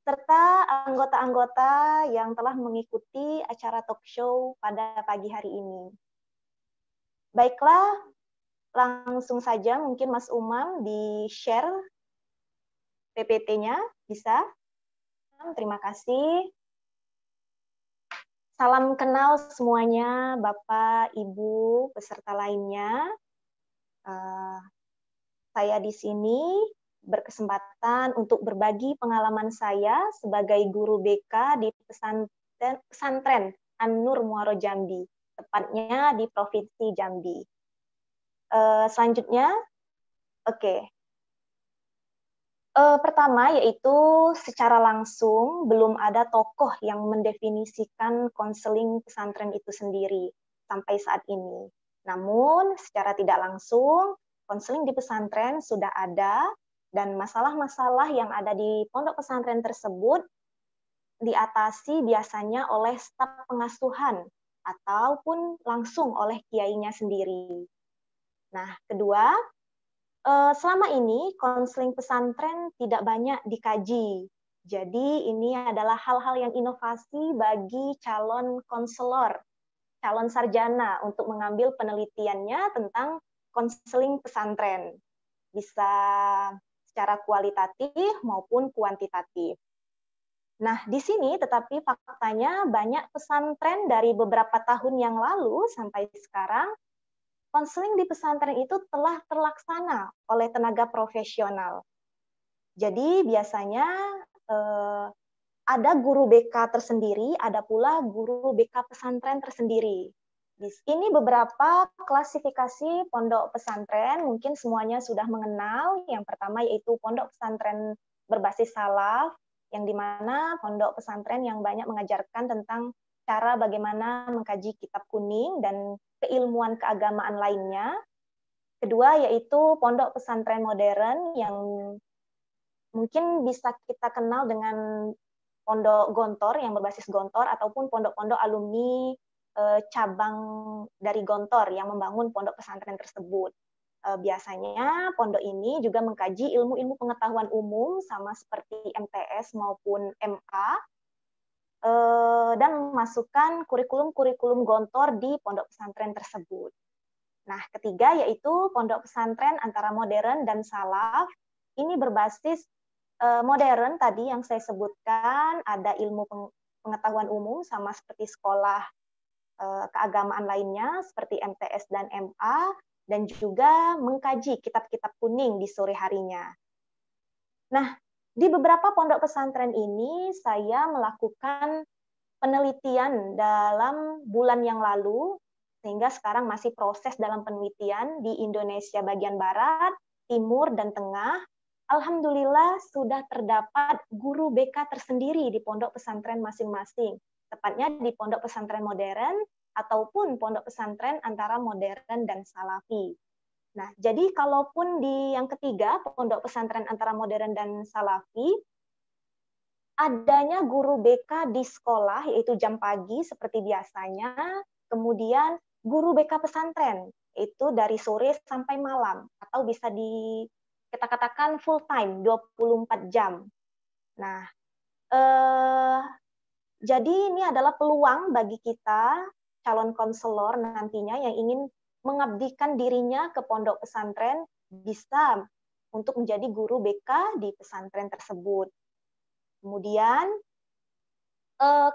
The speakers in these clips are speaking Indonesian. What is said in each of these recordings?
serta anggota-anggota yang telah mengikuti acara talk show pada pagi hari ini. Baiklah, langsung saja mungkin Mas Umam di-share PPT-nya, bisa? Terima kasih. Salam kenal semuanya, Bapak, Ibu, peserta lainnya. Saya di sini berkesempatan untuk berbagi pengalaman saya sebagai guru BK di pesantren An-Nur Muaro Jambi, tepatnya di Provinsi Jambi. Selanjutnya, oke. Pertama yaitu secara langsung belum ada tokoh yang mendefinisikan konseling pesantren itu sendiri sampai saat ini. Namun secara tidak langsung konseling di pesantren sudah ada dan masalah-masalah yang ada di pondok pesantren tersebut diatasi biasanya oleh staf pengasuhan ataupun langsung oleh kiainya sendiri. Nah, kedua, selama ini konseling pesantren tidak banyak dikaji. Jadi ini adalah hal-hal yang inovasi bagi calon konselor, calon sarjana untuk mengambil penelitiannya tentang konseling pesantren. Bisa secara kualitatif maupun kuantitatif. Nah, di sini tetapi faktanya banyak pesantren dari beberapa tahun yang lalu sampai sekarang konseling di pesantren itu telah terlaksana oleh tenaga profesional. Jadi biasanya ada guru BK tersendiri, ada pula guru BK pesantren tersendiri. Ini beberapa klasifikasi pondok pesantren, mungkin semuanya sudah mengenal. Yang pertama yaitu pondok pesantren berbasis salaf, yang dimana pondok pesantren yang banyak mengajarkan tentang cara bagaimana mengkaji kitab kuning dan keilmuan keagamaan lainnya. Kedua yaitu pondok pesantren modern yang mungkin bisa kita kenal dengan pondok Gontor yang berbasis Gontor ataupun pondok-pondok alumni cabang dari Gontor yang membangun pondok pesantren tersebut. Biasanya pondok ini juga mengkaji ilmu-ilmu pengetahuan umum sama seperti MTS maupun MA dan memasukkan kurikulum-kurikulum Gontor di pondok pesantren tersebut. Nah, ketiga yaitu pondok pesantren antara modern dan salaf. Ini berbasis modern tadi yang saya sebutkan, ada ilmu pengetahuan umum sama seperti sekolah keagamaan lainnya seperti MTS dan MA, dan juga mengkaji kitab-kitab kuning di sore harinya. Nah, di beberapa pondok pesantren ini saya melakukan penelitian dalam bulan yang lalu, sehingga sekarang masih proses dalam penelitian di Indonesia bagian Barat, Timur, dan Tengah. Alhamdulillah sudah terdapat guru BK tersendiri di pondok pesantren masing-masing, tepatnya di pondok pesantren modern ataupun pondok pesantren antara modern dan salafi. Nah, jadi kalaupun di yang ketiga, pondok pesantren antara modern dan salafi, adanya guru BK di sekolah, yaitu jam pagi seperti biasanya, kemudian guru BK pesantren, itu dari sore sampai malam, atau bisa kita katakan full time, 24 jam. Nah, jadi ini adalah peluang bagi kita, calon konselor nantinya yang ingin mengabdikan dirinya ke pondok pesantren, bisa untuk menjadi guru BK di pesantren tersebut. Kemudian,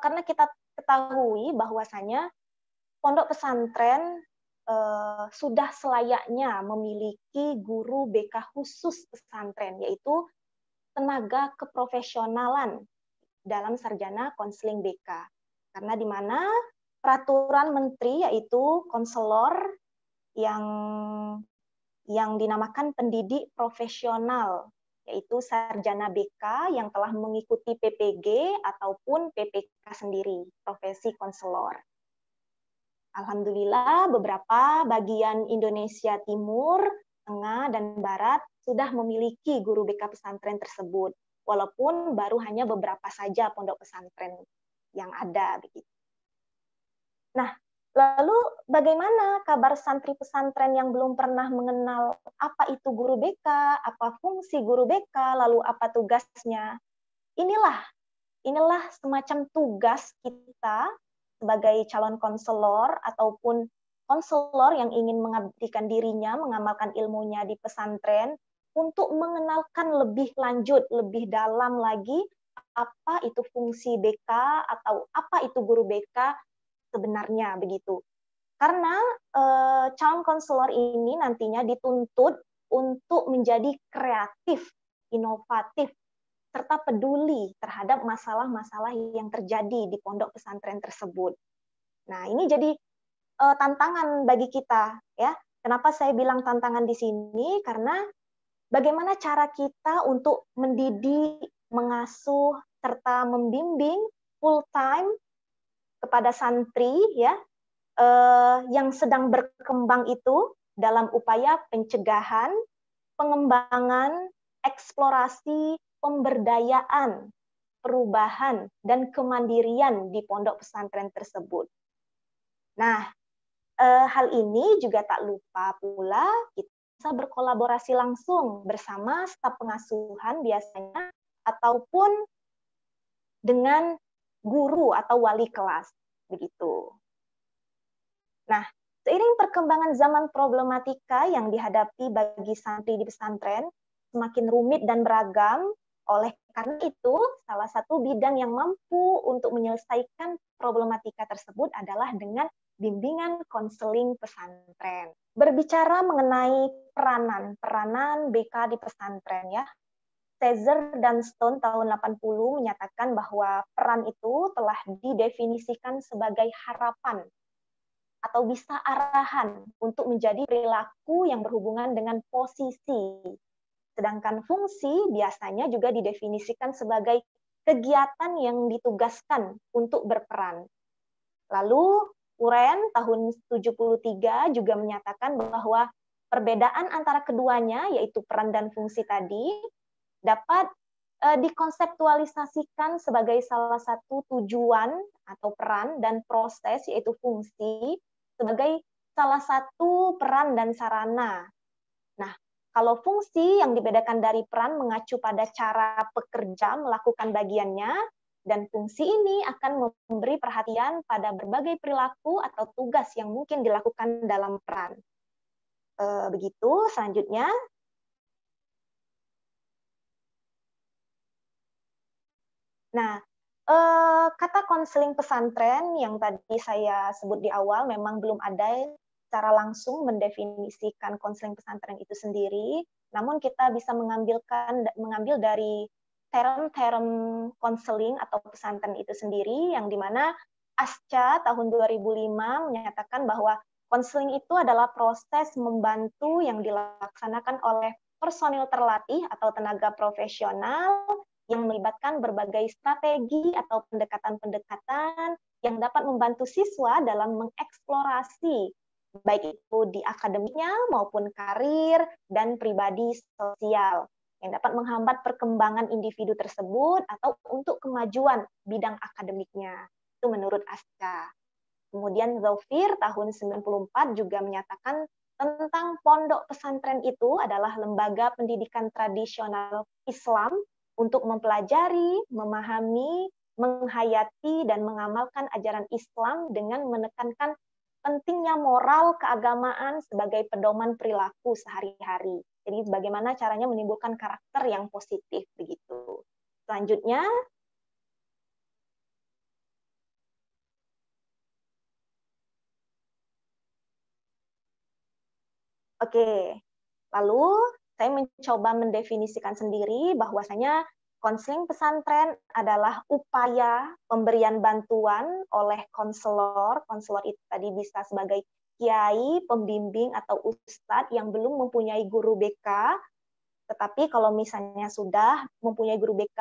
karena kita ketahui bahwasanya pondok pesantren sudah selayaknya memiliki guru BK khusus pesantren, yaitu tenaga keprofesionalan dalam sarjana konseling BK. Karena di mana peraturan menteri yaitu konselor yang dinamakan pendidik profesional, yaitu sarjana BK yang telah mengikuti PPG ataupun PPK sendiri, profesi konselor. Alhamdulillah beberapa bagian Indonesia Timur, Tengah, dan Barat sudah memiliki guru BK pesantren tersebut, walaupun baru hanya beberapa saja pondok pesantren yang ada. Begitu. Nah, lalu bagaimana kabar santri pesantren yang belum pernah mengenal apa itu guru BK, apa fungsi guru BK, lalu apa tugasnya? Inilah inilah semacam tugas kita sebagai calon konselor ataupun konselor yang ingin mengabdikan dirinya, mengamalkan ilmunya di pesantren, untuk mengenalkan lebih lanjut, lebih dalam lagi apa itu fungsi BK atau apa itu guru BK sebenarnya begitu. Karena calon konselor ini nantinya dituntut untuk menjadi kreatif, inovatif, serta peduli terhadap masalah-masalah yang terjadi di pondok pesantren tersebut. Nah, ini jadi tantangan bagi kita, ya. Kenapa saya bilang tantangan di sini? Karena bagaimana cara kita untuk mendidik, mengasuh, serta membimbing full time kepada santri, ya, yang sedang berkembang itu dalam upaya pencegahan, pengembangan, eksplorasi, pemberdayaan, perubahan, dan kemandirian di pondok pesantren tersebut. Nah, hal ini juga tak lupa pula kita bisa berkolaborasi langsung bersama staf pengasuhan biasanya ataupun dengan guru atau wali kelas begitu. Nah, seiring perkembangan zaman problematika yang dihadapi bagi santri di pesantren semakin rumit dan beragam, oleh karena itu salah satu bidang yang mampu untuk menyelesaikan problematika tersebut adalah dengan bimbingan konseling pesantren. Berbicara mengenai peranan BK di pesantren, ya, Caesar dan Stone tahun 80 menyatakan bahwa peran itu telah didefinisikan sebagai harapan atau bisa arahan untuk menjadi perilaku yang berhubungan dengan posisi. Sedangkan fungsi biasanya juga didefinisikan sebagai kegiatan yang ditugaskan untuk berperan. Lalu Uren tahun 73 juga menyatakan bahwa perbedaan antara keduanya, yaitu peran dan fungsi tadi, dapat dikonseptualisasikan sebagai salah satu tujuan atau peran dan proses, yaitu fungsi, sebagai salah satu peran dan sarana. Nah, kalau fungsi yang dibedakan dari peran mengacu pada cara pekerja melakukan bagiannya, dan fungsi ini akan memberi perhatian pada berbagai perilaku atau tugas yang mungkin dilakukan dalam peran. Begitu, selanjutnya. Nah, kata konseling pesantren yang tadi saya sebut di awal memang belum ada secara langsung mendefinisikan konseling pesantren itu sendiri, namun kita bisa mengambil dari term-term konseling atau pesantren itu sendiri, yang dimana ASCA tahun 2005 menyatakan bahwa konseling itu adalah proses membantu yang dilaksanakan oleh personil terlatih atau tenaga profesional yang melibatkan berbagai strategi atau pendekatan-pendekatan yang dapat membantu siswa dalam mengeksplorasi baik itu di akademiknya maupun karir dan pribadi sosial yang dapat menghambat perkembangan individu tersebut atau untuk kemajuan bidang akademiknya. Itu menurut ASCA. Kemudian Zaufir tahun 94 juga menyatakan tentang pondok pesantren itu adalah lembaga pendidikan tradisional Islam untuk mempelajari, memahami, menghayati, dan mengamalkan ajaran Islam dengan menekankan pentingnya moral keagamaan sebagai pedoman perilaku sehari-hari. Jadi bagaimana caranya menimbulkan karakter yang positif begitu. Selanjutnya, oke. Lalu saya mencoba mendefinisikan sendiri bahwasanya konseling pesantren adalah upaya pemberian bantuan oleh konselor. Konselor itu tadi bisa sebagai kiai, pembimbing, atau ustadz yang belum mempunyai guru BK. Tetapi kalau misalnya sudah mempunyai guru BK,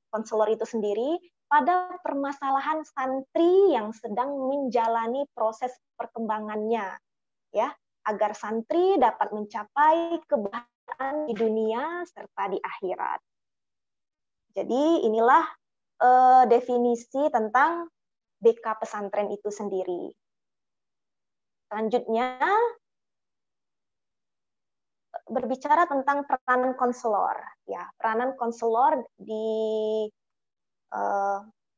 konselor itu sendiri pada permasalahan santri yang sedang menjalani proses perkembangannya, ya, agar santri dapat mencapai kebahagiaan di dunia serta di akhirat. Jadi inilah definisi tentang BK pesantren itu sendiri. Selanjutnya, berbicara tentang peranan konselor. Ya, peranan konselor di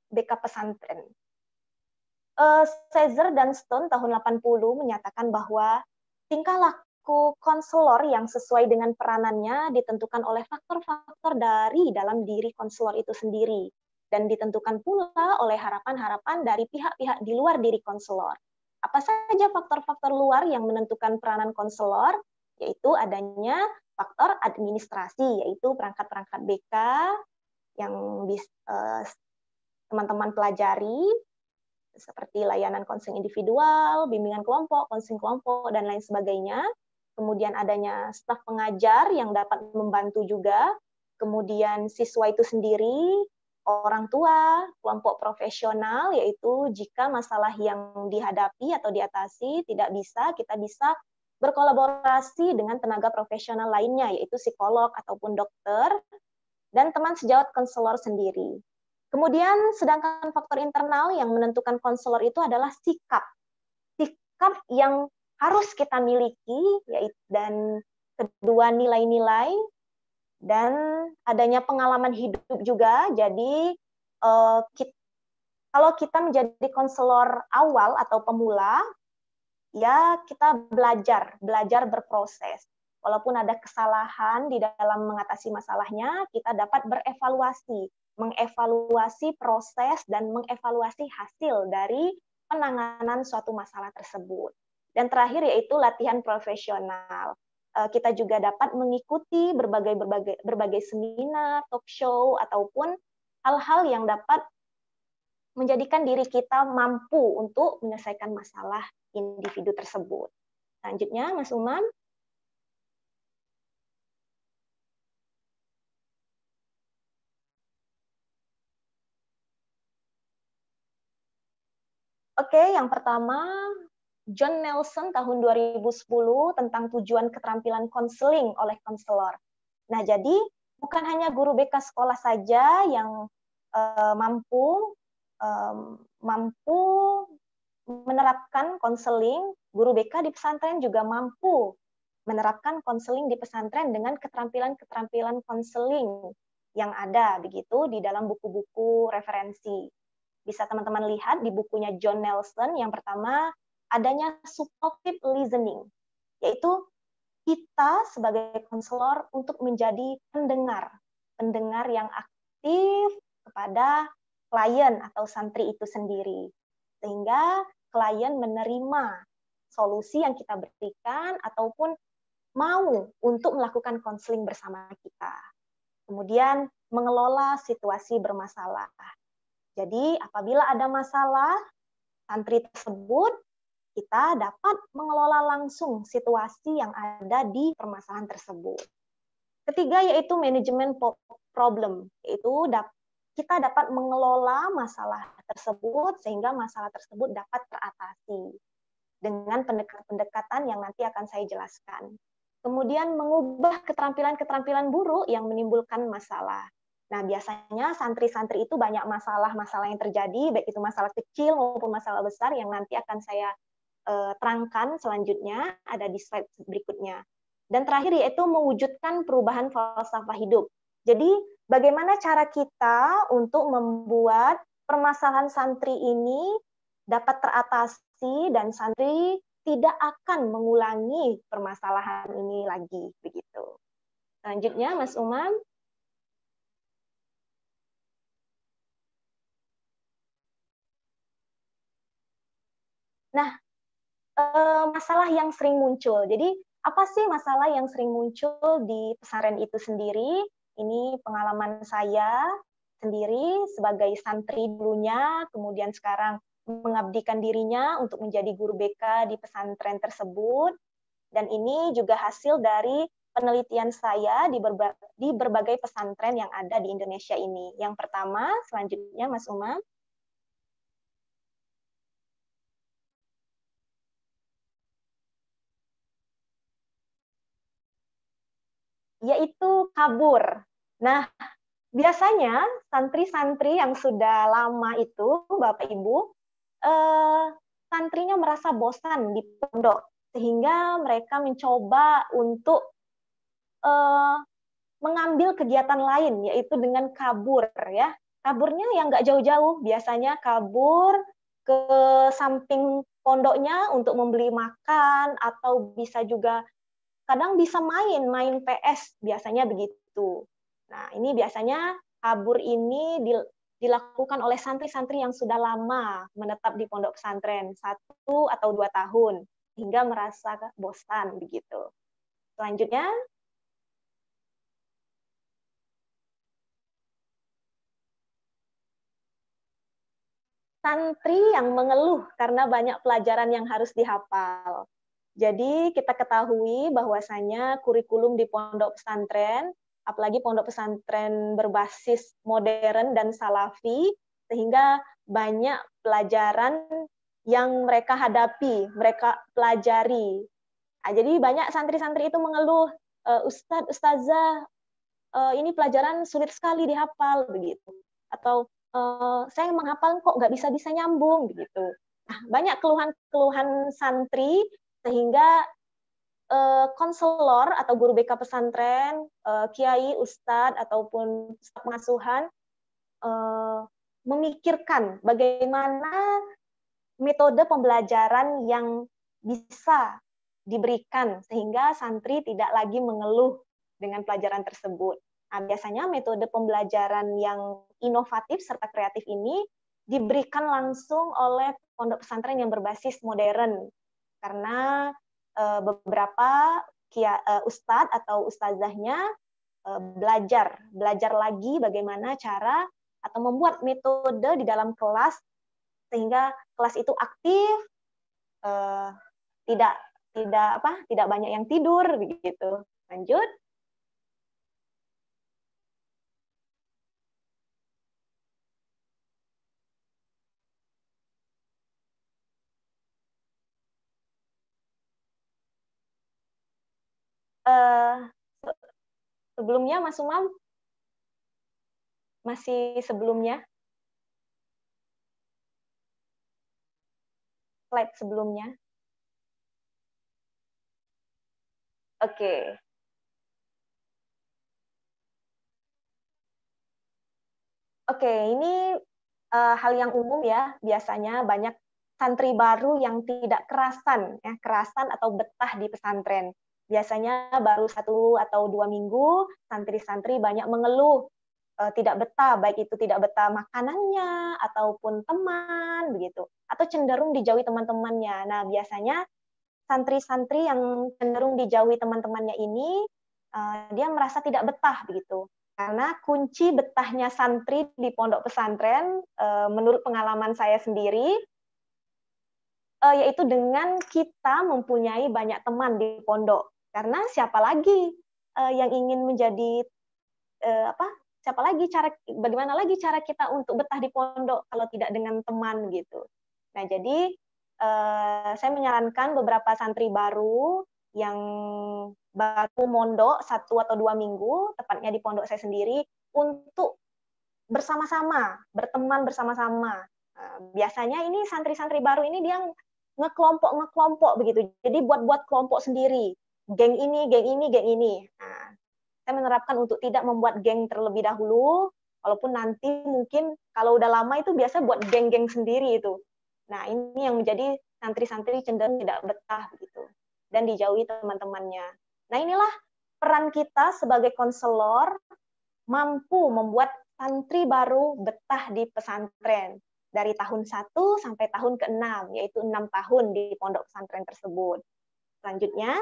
BK pesantren. Caesar dan Stone tahun 80 menyatakan bahwa tingkah laku konselor yang sesuai dengan peranannya ditentukan oleh faktor-faktor dari dalam diri konselor itu sendiri dan ditentukan pula oleh harapan-harapan dari pihak-pihak di luar diri konselor. Apa saja faktor-faktor luar yang menentukan peranan konselor? Yaitu adanya faktor administrasi, yaitu perangkat-perangkat BK yang teman-teman pelajari, seperti layanan konseling individual, bimbingan kelompok, konseling kelompok, dan lain sebagainya. Kemudian adanya staf pengajar yang dapat membantu juga. Kemudian siswa itu sendiri, orang tua, kelompok profesional, yaitu jika masalah yang dihadapi atau diatasi tidak bisa, kita bisa berkolaborasi dengan tenaga profesional lainnya, yaitu psikolog ataupun dokter, dan teman sejawat konselor sendiri. Kemudian sedangkan faktor internal yang menentukan konselor itu adalah sikap. Sikap yang harus kita miliki, yaitu dan kedua nilai-nilai dan adanya pengalaman hidup juga. Jadi kalau kita menjadi konselor awal atau pemula, ya kita belajar berproses. Walaupun ada kesalahan di dalam mengatasi masalahnya, kita dapat mengevaluasi proses dan mengevaluasi hasil dari penanganan suatu masalah tersebut. Dan terakhir yaitu latihan profesional. Kita juga dapat mengikuti berbagai seminar, talk show, ataupun hal-hal yang dapat menjadikan diri kita mampu untuk menyelesaikan masalah individu tersebut. Selanjutnya, Mas Umam. Oke, yang pertama, John Nelson tahun 2010 tentang tujuan keterampilan konseling oleh konselor. Nah, jadi bukan hanya guru BK sekolah saja yang mampu menerapkan konseling, guru BK di pesantren juga mampu menerapkan konseling di pesantren dengan keterampilan-keterampilan konseling yang ada begitu di dalam buku-buku referensi. Bisa teman-teman lihat di bukunya John Nelson, yang pertama adanya supportive listening, yaitu kita sebagai konselor untuk menjadi pendengar yang aktif kepada klien atau santri itu sendiri, sehingga klien menerima solusi yang kita berikan ataupun mau untuk melakukan konseling bersama kita. Kemudian mengelola situasi bermasalah. Jadi apabila ada masalah santri tersebut, kita dapat mengelola langsung situasi yang ada di permasalahan tersebut. Ketiga yaitu manajemen problem, yaitu kita dapat mengelola masalah tersebut sehingga masalah tersebut dapat teratasi dengan pendekatan yang nanti akan saya jelaskan. Kemudian mengubah keterampilan-keterampilan buruk yang menimbulkan masalah. Nah, biasanya santri-santri itu banyak masalah-masalah yang terjadi, baik itu masalah kecil maupun masalah besar yang nanti akan saya terangkan selanjutnya, ada di slide berikutnya. Dan terakhir yaitu mewujudkan perubahan falsafah hidup. Jadi, bagaimana cara kita untuk membuat permasalahan santri ini dapat teratasi dan santri tidak akan mengulangi permasalahan ini lagi, begitu. Selanjutnya, Mas Umam. Nah, masalah yang sering muncul. Jadi, apa sih masalah yang sering muncul di pesantren itu sendiri? Ini pengalaman saya sendiri sebagai santri dulunya, kemudian sekarang mengabdikan dirinya untuk menjadi guru BK di pesantren tersebut. Dan ini juga hasil dari penelitian saya di berbagai pesantren yang ada di Indonesia ini. Yang pertama, selanjutnya Mas Umam. Yaitu kabur. Nah, biasanya santri-santri yang sudah lama itu, Bapak Ibu, santrinya merasa bosan di pondok, sehingga mereka mencoba untuk mengambil kegiatan lain, yaitu dengan kabur, ya. kaburnya yang nggak jauh-jauh, biasanya kabur ke samping pondoknya untuk membeli makan, atau bisa juga kadang bisa main PS, biasanya begitu. Nah, ini biasanya kabur ini dilakukan oleh santri-santri yang sudah lama menetap di pondok pesantren, 1 atau 2 tahun, hingga merasa bosan begitu. Selanjutnya, santri yang mengeluh karena banyak pelajaran yang harus dihafal. Jadi kita ketahui bahwasanya kurikulum di pondok pesantren, apalagi pondok pesantren berbasis modern dan salafi, sehingga banyak pelajaran yang mereka hadapi, mereka pelajari. Nah, jadi banyak santri-santri itu mengeluh, Ustadz, Ustazah, ini pelajaran sulit sekali dihafal begitu, atau saya menghafal kok nggak bisa nyambung begitu. Nah, banyak keluhan-keluhan santri, sehingga konselor atau guru BK pesantren, kiai, ustadz ataupun staf pengasuhan memikirkan bagaimana metode pembelajaran yang bisa diberikan sehingga santri tidak lagi mengeluh dengan pelajaran tersebut. Nah, biasanya metode pembelajaran yang inovatif serta kreatif ini diberikan langsung oleh pondok pesantren yang berbasis modern, karena beberapa ustadz atau ustazahnya belajar lagi bagaimana cara atau membuat metode di dalam kelas sehingga kelas itu aktif, tidak tidak banyak yang tidur begitu. Lanjut. Sebelumnya Mas Umam, masih sebelumnya, slide sebelumnya. Oke. Oke, ini hal yang umum ya, biasanya banyak santri baru yang tidak kerasan atau betah di pesantren. Biasanya baru 1 atau 2 minggu, santri-santri banyak mengeluh tidak betah, baik itu tidak betah makanannya ataupun teman begitu, atau cenderung dijauhi teman-temannya. Nah, biasanya santri-santri yang cenderung dijauhi teman-temannya ini dia merasa tidak betah begitu. Karena kunci betahnya santri di pondok pesantren, menurut pengalaman saya sendiri, yaitu dengan kita mempunyai banyak teman di pondok. Karena siapa lagi yang ingin menjadi bagaimana lagi cara kita untuk betah di pondok kalau tidak dengan teman gitu. Nah, jadi saya menyarankan beberapa santri baru yang baru mondok 1 atau 2 minggu, tepatnya di pondok saya sendiri, untuk bersama-sama, berteman bersama-sama. Biasanya ini santri-santri baru ini dia ngekelompok begitu. Jadi buat kelompok sendiri. Geng ini, geng ini, geng ini. Nah, saya menerapkan untuk tidak membuat geng terlebih dahulu, walaupun nanti mungkin kalau udah lama itu biasa buat geng-geng sendiri itu. Nah, ini yang menjadi santri-santri cenderung tidak betah begitu dan dijauhi teman-temannya. Nah, inilah peran kita sebagai konselor mampu membuat santri baru betah di pesantren dari tahun 1 sampai tahun ke-6, yaitu 6 tahun di pondok pesantren tersebut. Selanjutnya,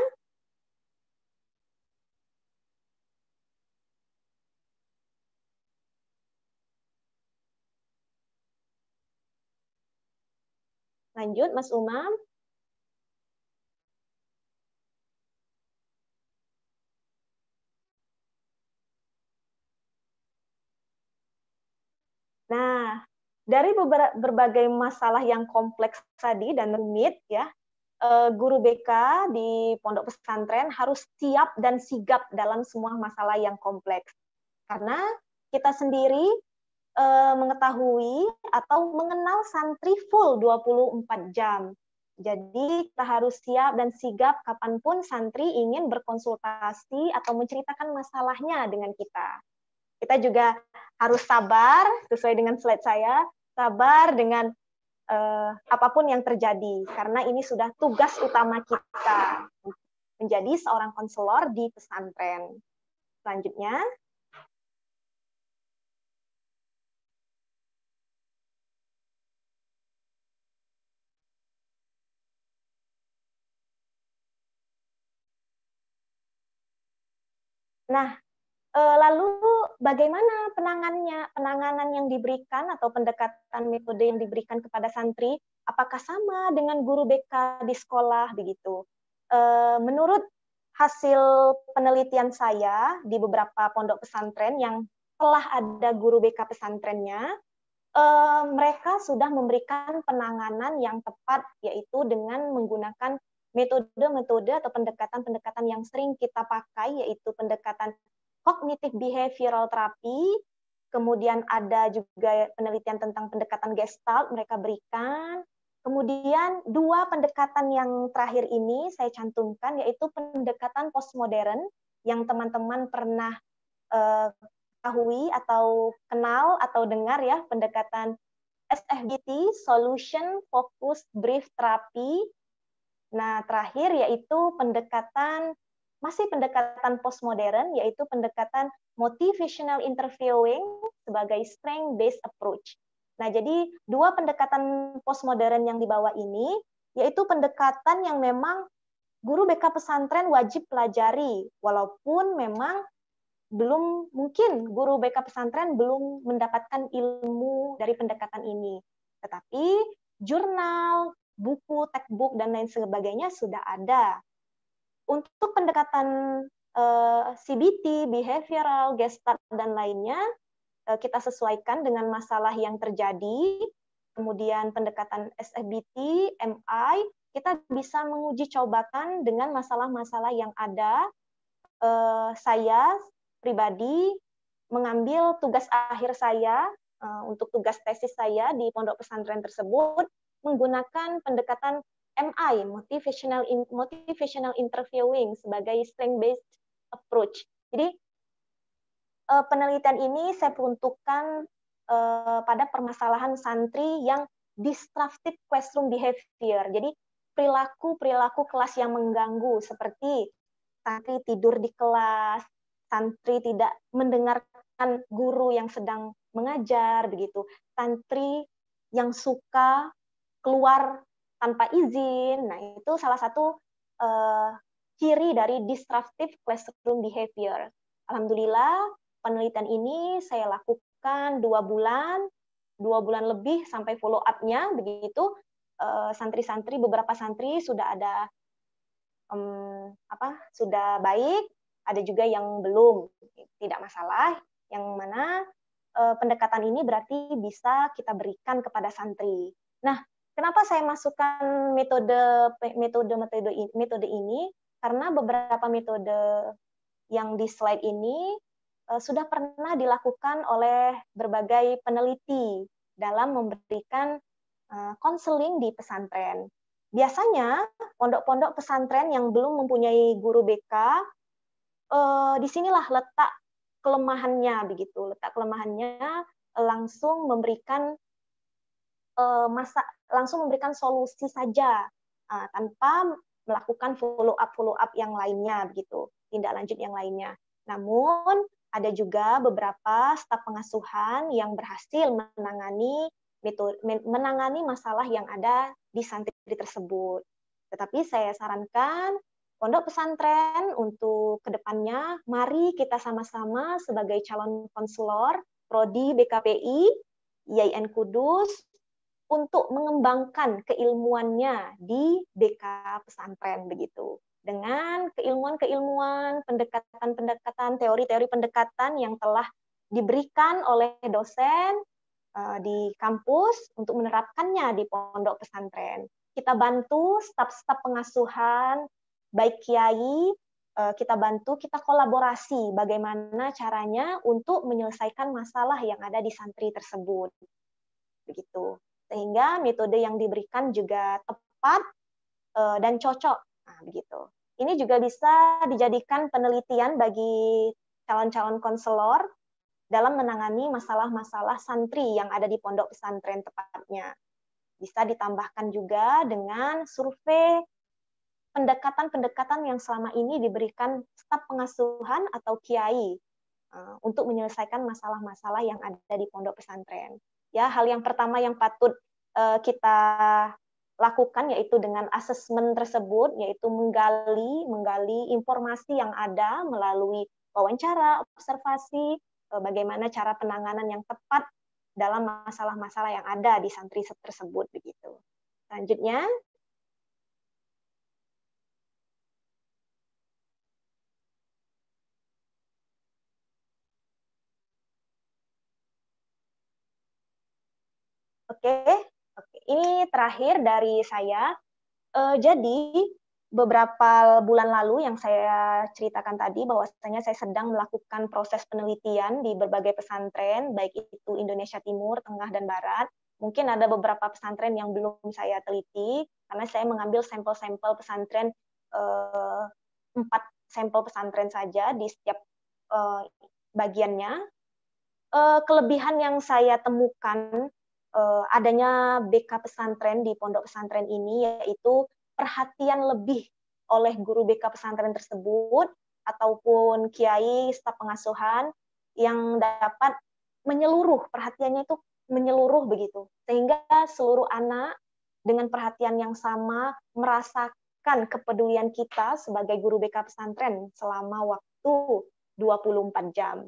lanjut Mas Umam. Nah, dari berbagai masalah yang kompleks tadi dan rumit ya, guru BK di pondok pesantren harus siap dan sigap dalam semua masalah yang kompleks. Karena kita sendiri mengetahui atau mengenal santri full 24 jam. Jadi kita harus siap dan sigap kapanpun santri ingin berkonsultasi atau menceritakan masalahnya dengan kita. Kita juga harus sabar sesuai dengan slide saya, sabar dengan apapun yang terjadi, karena ini sudah tugas utama kita menjadi seorang konselor di pesantren. Selanjutnya, nah, lalu bagaimana penanganan yang diberikan atau pendekatan metode yang diberikan kepada santri? Apakah sama dengan guru BK di sekolah begitu? Menurut hasil penelitian saya di beberapa pondok pesantren yang telah ada guru BK pesantrennya, mereka sudah memberikan penanganan yang tepat, yaitu dengan menggunakan metode-metode atau pendekatan-pendekatan yang sering kita pakai, yaitu pendekatan cognitive behavioral therapy, kemudian ada juga penelitian tentang pendekatan Gestalt mereka berikan, kemudian dua pendekatan yang terakhir ini saya cantumkan, yaitu pendekatan postmodern yang teman-teman pernah ketahui atau kenal atau dengar ya, pendekatan SFBT, Solution Focused Brief Therapy. Nah, terakhir yaitu masih pendekatan postmodern, yaitu pendekatan motivational interviewing sebagai strength-based approach. Nah, jadi dua pendekatan postmodern yang dibawa ini, yaitu pendekatan yang memang guru BK pesantren wajib pelajari, walaupun memang belum mungkin guru BK pesantren belum mendapatkan ilmu dari pendekatan ini. Tetapi jurnal, buku, textbook, dan lain sebagainya sudah ada. Untuk pendekatan CBT, behavioral, Gestalt, dan lainnya, kita sesuaikan dengan masalah yang terjadi. Kemudian pendekatan SFBT, MI, kita bisa menguji cobakan dengan masalah-masalah yang ada. Saya pribadi mengambil tugas akhir saya untuk tugas tesis saya di pondok pesantren tersebut menggunakan pendekatan MI, motivational interviewing sebagai strength-based approach. Jadi penelitian ini saya peruntukkan pada permasalahan santri yang disruptive classroom behavior. Jadi perilaku kelas yang mengganggu, seperti santri tidur di kelas, santri tidak mendengarkan guru yang sedang mengajar, begitu. Santri yang suka keluar tanpa izin. Nah, itu salah satu ciri dari disruptive classroom behavior. Alhamdulillah, penelitian ini saya lakukan 2 bulan lebih sampai follow up-nya, begitu. Santri-santri, beberapa santri sudah ada sudah baik, ada juga yang belum, tidak masalah, yang mana pendekatan ini berarti bisa kita berikan kepada santri. Nah, kenapa saya masukkan metode ini? Karena beberapa metode yang di slide ini sudah pernah dilakukan oleh berbagai peneliti dalam memberikan konseling di pesantren. Biasanya pondok-pondok pesantren yang belum mempunyai guru BK, disinilah letak kelemahannya, begitu. Letak kelemahannya langsung memberikan solusi saja tanpa melakukan follow up yang lainnya, begitu, tindak lanjut yang lainnya. Namun ada juga beberapa staf pengasuhan yang berhasil menangani masalah yang ada di santri tersebut. Tetapi saya sarankan pondok pesantren untuk kedepannya, mari kita sama-sama sebagai calon konselor Prodi BKPI IAIN Kudus untuk mengembangkan keilmuannya di BK pesantren, begitu. Dengan keilmuan-keilmuan, pendekatan-pendekatan, teori-teori pendekatan yang telah diberikan oleh dosen di kampus untuk menerapkannya di pondok pesantren. Kita bantu staf-staf pengasuhan, baik kiai, kita kolaborasi bagaimana caranya untuk menyelesaikan masalah yang ada di santri tersebut. Begitu. Sehingga metode yang diberikan juga tepat dan cocok. Nah, begitu. Ini juga bisa dijadikan penelitian bagi calon-calon konselor dalam menangani masalah-masalah santri yang ada di pondok pesantren tepatnya. Bisa ditambahkan juga dengan survei pendekatan-pendekatan yang selama ini diberikan staf pengasuhan atau kiai untuk menyelesaikan masalah-masalah yang ada di pondok pesantren. Ya, hal yang pertama yang patut kita lakukan yaitu dengan asesmen tersebut, yaitu menggali informasi yang ada melalui wawancara, observasi, bagaimana cara penanganan yang tepat dalam masalah-masalah yang ada di santri tersebut begitu. Selanjutnya, oke, ini terakhir dari saya. Jadi beberapa bulan lalu yang saya ceritakan tadi bahwasanya saya sedang melakukan proses penelitian di berbagai pesantren, baik itu Indonesia Timur, Tengah, dan Barat. Mungkin ada beberapa pesantren yang belum saya teliti, karena saya mengambil sampel-sampel pesantren, 4 sampel pesantren saja di setiap bagiannya. Kelebihan yang saya temukan adanya BK pesantren di pondok pesantren ini yaitu perhatian lebih oleh guru BK pesantren tersebut ataupun kiai, staf pengasuhan yang dapat menyeluruh, perhatiannya itu menyeluruh begitu. Sehingga seluruh anak dengan perhatian yang sama merasakan kepedulian kita sebagai guru BK pesantren selama waktu 24 jam.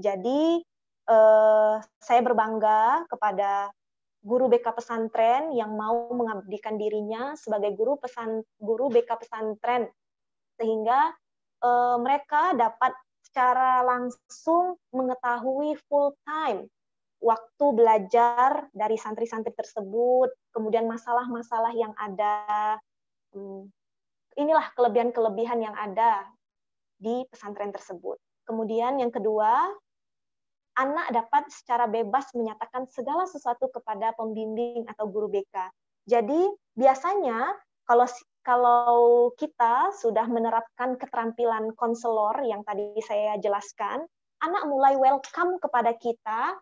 Jadi saya berbangga kepada guru BK pesantren yang mau mengabdikan dirinya sebagai guru BK pesantren, sehingga mereka dapat secara langsung mengetahui full time waktu belajar dari santri-santri tersebut, kemudian masalah-masalah yang ada. Inilah kelebihan-kelebihan yang ada di pesantren tersebut. Kemudian yang kedua, anak dapat secara bebas menyatakan segala sesuatu kepada pembimbing atau guru BK. Jadi biasanya kalau kita sudah menerapkan keterampilan konselor yang tadi saya jelaskan, anak mulai welcome kepada kita,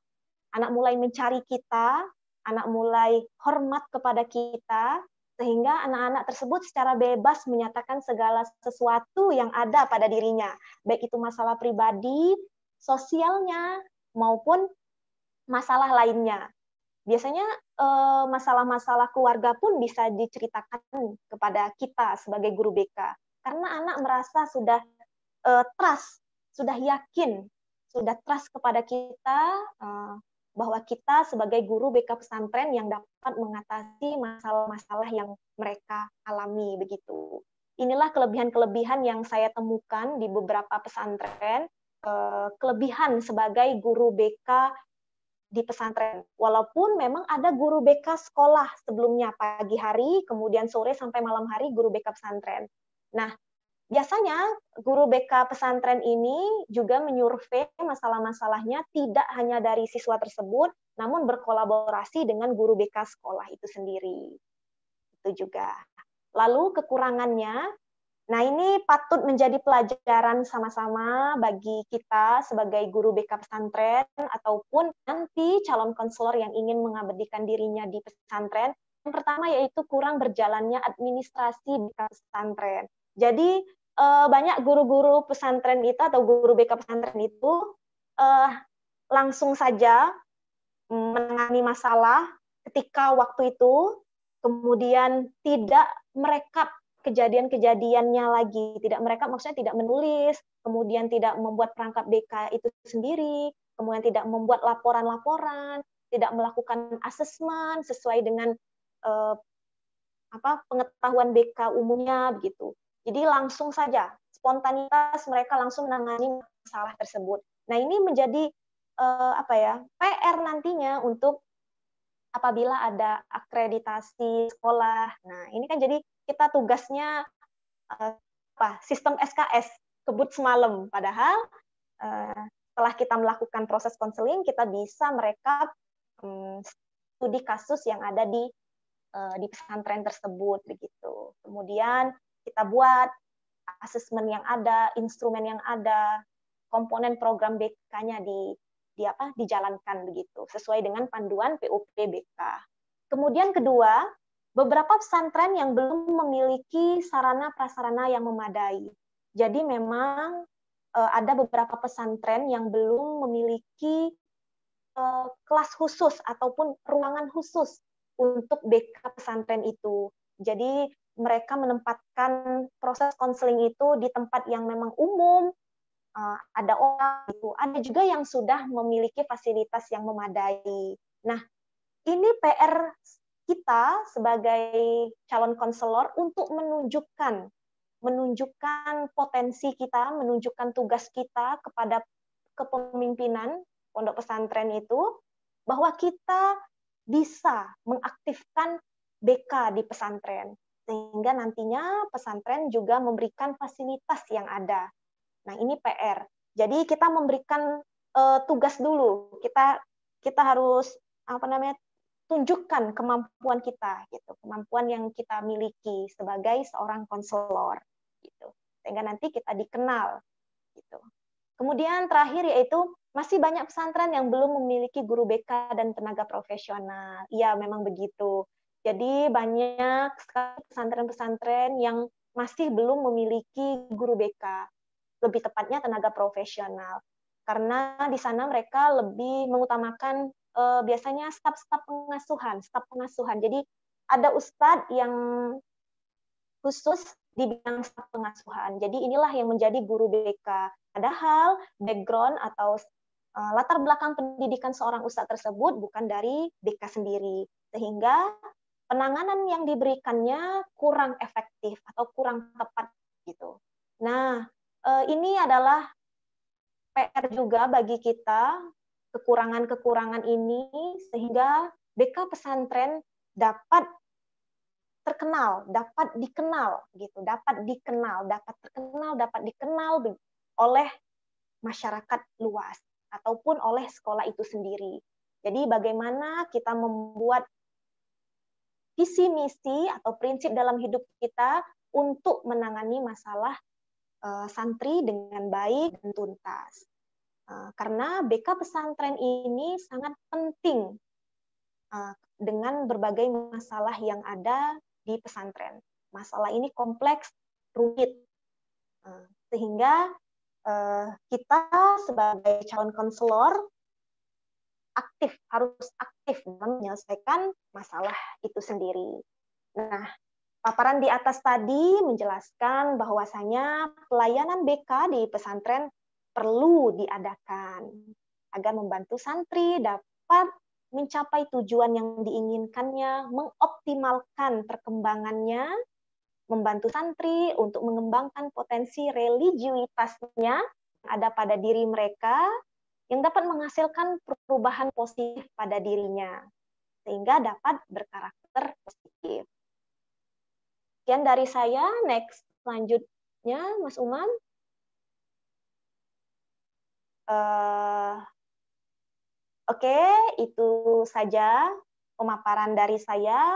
anak mulai mencari kita, anak mulai hormat kepada kita, sehingga anak-anak tersebut secara bebas menyatakan segala sesuatu yang ada pada dirinya, baik itu masalah pribadi, sosialnya, maupun masalah lainnya. Biasanya masalah-masalah keluarga pun bisa diceritakan kepada kita sebagai guru BK, karena anak merasa sudah trust, sudah yakin, sudah trust kepada kita bahwa kita sebagai guru BK pesantren yang dapat mengatasi masalah-masalah yang mereka alami begitu. Inilah kelebihan-kelebihan yang saya temukan di beberapa pesantren, kelebihan sebagai guru BK di pesantren. Walaupun memang ada guru BK sekolah sebelumnya, pagi hari, kemudian sore sampai malam hari guru BK pesantren. Nah, biasanya guru BK pesantren ini juga menyurvei masalah-masalahnya tidak hanya dari siswa tersebut, namun berkolaborasi dengan guru BK sekolah itu sendiri. Itu juga. Lalu kekurangannya, nah ini patut menjadi pelajaran sama-sama bagi kita sebagai guru BK pesantren ataupun nanti calon konselor yang ingin mengabdikan dirinya di pesantren. Yang pertama yaitu kurang berjalannya administrasi BK pesantren. Jadi banyak guru-guru pesantren itu atau guru BK pesantren itu langsung saja menangani masalah ketika waktu itu, kemudian tidak merekap kejadian-kejadiannya lagi, tidak merekap maksudnya tidak menulis, kemudian tidak membuat perangkap BK itu sendiri, kemudian tidak membuat laporan-laporan, tidak melakukan asesmen sesuai dengan pengetahuan BK umumnya begitu. Jadi langsung saja spontanitas mereka langsung menangani masalah tersebut. Nah ini menjadi PR nantinya untuk apabila ada akreditasi sekolah. Nah ini kan jadi kita tugasnya sistem SKS kebut semalam. Padahal setelah kita melakukan proses konseling kita bisa merekap studi kasus yang ada di pesantren tersebut begitu. Kemudian kita buat asesmen yang ada, instrumen yang ada, komponen program BK-nya dijalankan begitu sesuai dengan panduan PUPBK. Kemudian kedua, beberapa pesantren yang belum memiliki sarana prasarana yang memadai. Jadi memang ada beberapa pesantren yang belum memiliki kelas khusus ataupun ruangan khusus untuk BK pesantren itu. Jadi mereka menempatkan proses konseling itu di tempat yang memang umum, ada orang itu, ada juga yang sudah memiliki fasilitas yang memadai. Nah, ini PR kita sebagai calon konselor untuk menunjukkan potensi kita, menunjukkan tugas kita kepada kepemimpinan pondok pesantren itu, bahwa kita bisa mengaktifkan BK di pesantren, sehingga nantinya pesantren juga memberikan fasilitas yang ada. Nah, ini PR. Jadi kita memberikan tugas dulu. Kita harus tunjukkan kemampuan kita, gitu, kemampuan yang kita miliki sebagai seorang konselor, gitu, sehingga nanti kita dikenal, gitu. Kemudian terakhir yaitu masih banyak pesantren yang belum memiliki guru BK dan tenaga profesional. Iya, memang begitu. Jadi banyak sekali pesantren-pesantren yang masih belum memiliki guru BK, lebih tepatnya tenaga profesional. Karena di sana mereka lebih mengutamakan biasanya staf pengasuhan. Jadi ada ustadz yang khusus di bidang staf pengasuhan. Jadi inilah yang menjadi guru BK. Padahal background atau latar belakang pendidikan seorang ustadz tersebut bukan dari BK sendiri. Sehingga penanganan yang diberikannya kurang efektif atau kurang tepat gitu. Nah, ini adalah PR juga bagi kita, kekurangan-kekurangan ini, sehingga BK pesantren dapat terkenal, dapat dikenal oleh masyarakat luas ataupun oleh sekolah itu sendiri. Jadi bagaimana kita membuat visi misi atau prinsip dalam hidup kita untuk menangani masalah santri dengan baik dan tuntas. Karena BK pesantren ini sangat penting dengan berbagai masalah yang ada di pesantren. Masalah ini kompleks, rumit, sehingga kita sebagai calon konselor harus aktif dalam menyelesaikan masalah itu sendiri. Nah, paparan di atas tadi menjelaskan bahwasanya pelayanan BK di pesantren perlu diadakan agar membantu santri dapat mencapai tujuan yang diinginkannya, mengoptimalkan perkembangannya, membantu santri untuk mengembangkan potensi religiusitasnya yang ada pada diri mereka, yang dapat menghasilkan perubahan positif pada dirinya, sehingga dapat berkarakter positif. Sekian dari saya. Next, selanjutnya Mas Umam. Oke, itu saja pemaparan dari saya.